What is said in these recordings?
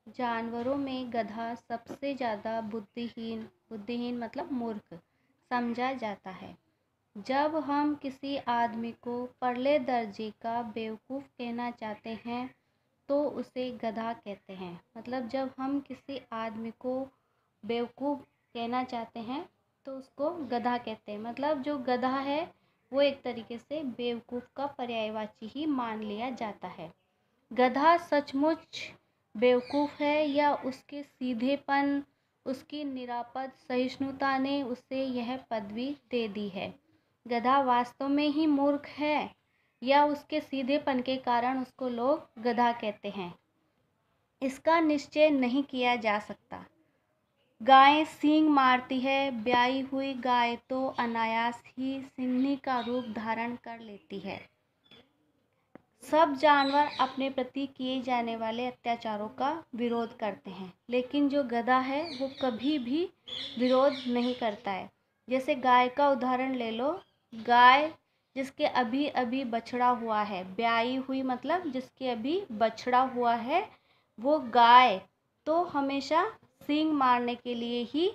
जानवरों में गधा सबसे ज़्यादा बुद्धिहीन मतलब मूर्ख समझा जाता है। जब हम किसी आदमी को परले दर्जे का बेवकूफ़ कहना चाहते हैं तो उसे गधा कहते हैं। मतलब जब हम किसी आदमी को बेवकूफ़ कहना चाहते हैं तो उसको गधा कहते हैं। मतलब जो गधा है वो एक तरीके से बेवकूफ़ का पर्यायवाची ही मान लिया जाता है। गधा सचमुच बेवकूफ़ है या उसके सीधेपन, उसकी निरापद सहिष्णुता ने उसे यह पदवी दे दी है? गधा वास्तव में ही मूर्ख है या उसके सीधेपन के कारण उसको लोग गधा कहते हैं, इसका निश्चय नहीं किया जा सकता। गाय सींग मारती है, ब्याई हुई गाय तो अनायास ही सिंहनी का रूप धारण कर लेती है। सब जानवर अपने प्रति किए जाने वाले अत्याचारों का विरोध करते हैं, लेकिन जो गधा है वो कभी भी विरोध नहीं करता है। जैसे गाय का उदाहरण ले लो। गाय जिसके अभी अभी बछड़ा हुआ है, ब्याई हुई मतलब जिसके अभी बछड़ा हुआ है, वो गाय तो हमेशा सींग मारने के लिए ही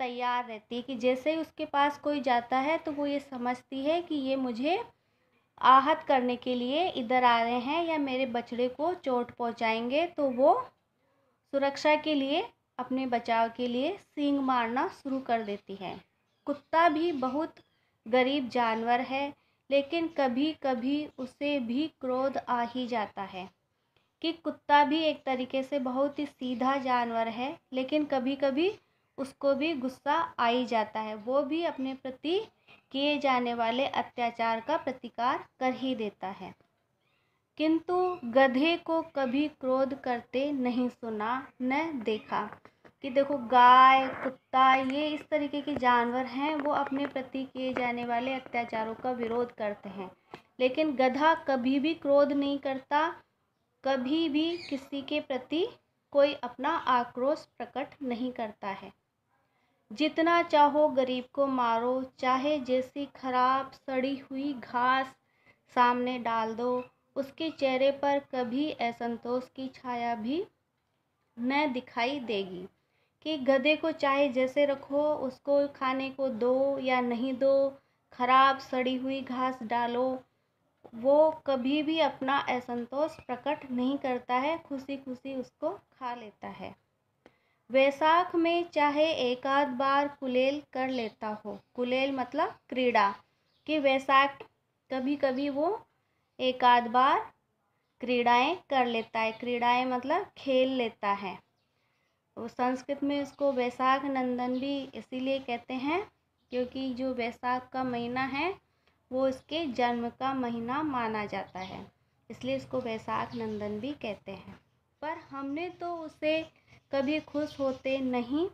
तैयार रहती है कि जैसे ही उसके पास कोई जाता है तो वो ये समझती है कि ये मुझे आहत करने के लिए इधर आ रहे हैं या मेरे बछड़े को चोट पहुंचाएंगे, तो वो सुरक्षा के लिए, अपने बचाव के लिए सींग मारना शुरू कर देती है। कुत्ता भी बहुत गरीब जानवर है, लेकिन कभी कभी उसे भी क्रोध आ ही जाता है कि कुत्ता भी एक तरीके से बहुत ही सीधा जानवर है, लेकिन कभी कभी उसको भी गुस्सा आ ही जाता है। वो भी अपने प्रति किए जाने वाले अत्याचार का प्रतिकार कर ही देता है। किंतु गधे को कभी क्रोध करते नहीं सुना न देखा। कि देखो, गाय, कुत्ता, ये इस तरीके के जानवर हैं, वो अपने प्रति किए जाने वाले अत्याचारों का विरोध करते हैं, लेकिन गधा कभी भी क्रोध नहीं करता, कभी भी किसी के प्रति कोई अपना आक्रोश प्रकट नहीं करता है। जितना चाहो गरीब को मारो, चाहे जैसी खराब सड़ी हुई घास सामने डाल दो, उसके चेहरे पर कभी असंतोष की छाया भी न दिखाई देगी। कि गधे को चाहे जैसे रखो, उसको खाने को दो या नहीं दो, खराब सड़ी हुई घास डालो, वो कभी भी अपना असंतोष प्रकट नहीं करता है, खुशी खुशी उसको खा लेता है। वैसाख में चाहे एक आध बार कुलेल कर लेता हो, कुलेल मतलब क्रीड़ा, कि वैसाख कभी कभी वो एक आध बार क्रीड़ाएं कर लेता है। क्रीड़ाएं मतलब खेल लेता है। वो संस्कृत में उसको वैशाख नंदन भी इसीलिए कहते हैं क्योंकि जो वैशाख का महीना है वो इसके जन्म का महीना माना जाता है, इसलिए इसको वैशाख नंदन भी कहते हैं। पर हमने तो उसे कभी खुश होते नहीं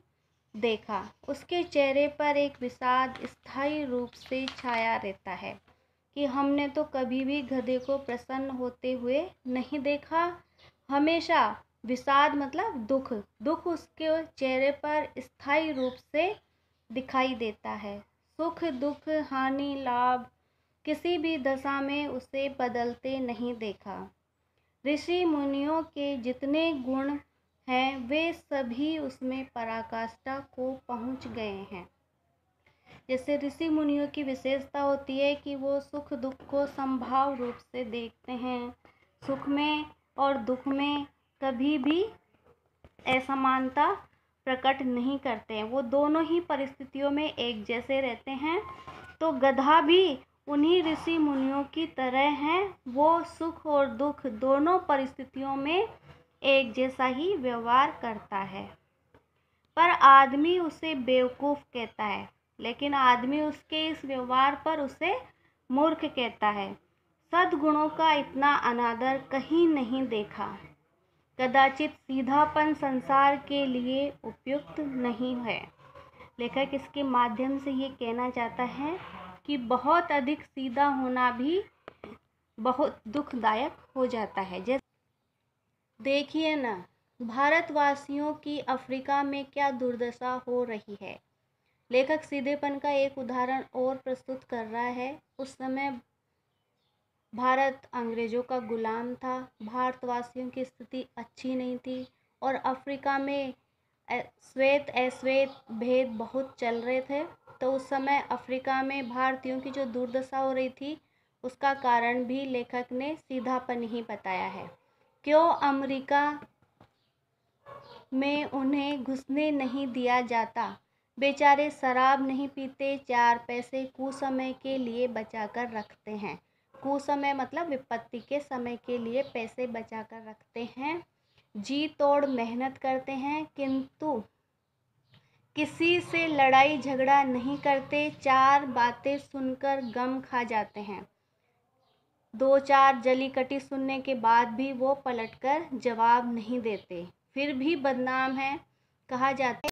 देखा। उसके चेहरे पर एक विषाद स्थायी रूप से छाया रहता है। कि हमने तो कभी भी गधे को प्रसन्न होते हुए नहीं देखा। हमेशा विषाद मतलब दुख, दुख उसके चेहरे पर स्थायी रूप से दिखाई देता है। सुख दुख हानि लाभ किसी भी दशा में उसे बदलते नहीं देखा। ऋषि मुनियों के जितने गुण हैं वे सभी उसमें पराकाष्ठा को पहुंच गए हैं। जैसे ऋषि मुनियों की विशेषता होती है कि वो सुख दुख को समभाव रूप से देखते हैं। सुख में और दुख में कभी भी असमानता प्रकट नहीं करते हैं, वो दोनों ही परिस्थितियों में एक जैसे रहते हैं। तो गधा भी उन्हीं ऋषि मुनियों की तरह हैं, वो सुख और दुख दोनों परिस्थितियों में एक जैसा ही व्यवहार करता है। पर आदमी उसे बेवकूफ़ कहता है, लेकिन आदमी उसके इस व्यवहार पर उसे मूर्ख कहता है। सद्गुणों का इतना अनादर कहीं नहीं देखा। कदाचित सीधापन संसार के लिए उपयुक्त नहीं है। लेखक इसके माध्यम से ये कहना चाहता है कि बहुत अधिक सीधा होना भी बहुत दुखदायक हो जाता है। जैसे देखिए ना, भारतवासियों की अफ्रीका में क्या दुर्दशा हो रही है। लेखक सीधेपन का एक उदाहरण और प्रस्तुत कर रहा है। उस समय भारत अंग्रेज़ों का गुलाम था, भारतवासियों की स्थिति अच्छी नहीं थी, और अफ्रीका में श्वेत अश्वेत भेद बहुत चल रहे थे। तो उस समय अफ्रीका में भारतीयों की जो दुर्दशा हो रही थी, उसका कारण भी लेखक ने सीधापन ही बताया है। क्यों अमेरिका में उन्हें घुसने नहीं दिया जाता? बेचारे शराब नहीं पीते, 4 पैसे कुसमय के लिए बचा कर रखते हैं। कुसमय मतलब विपत्ति के समय के लिए पैसे बचा कर रखते हैं। जी तोड़ मेहनत करते हैं, किंतु किसी से लड़ाई झगड़ा नहीं करते। 4 बातें सुनकर गम खा जाते हैं। 2-4 जली कटी सुनने के बाद भी वो पलटकर जवाब नहीं देते, फिर भी बदनाम है। कहा जाता है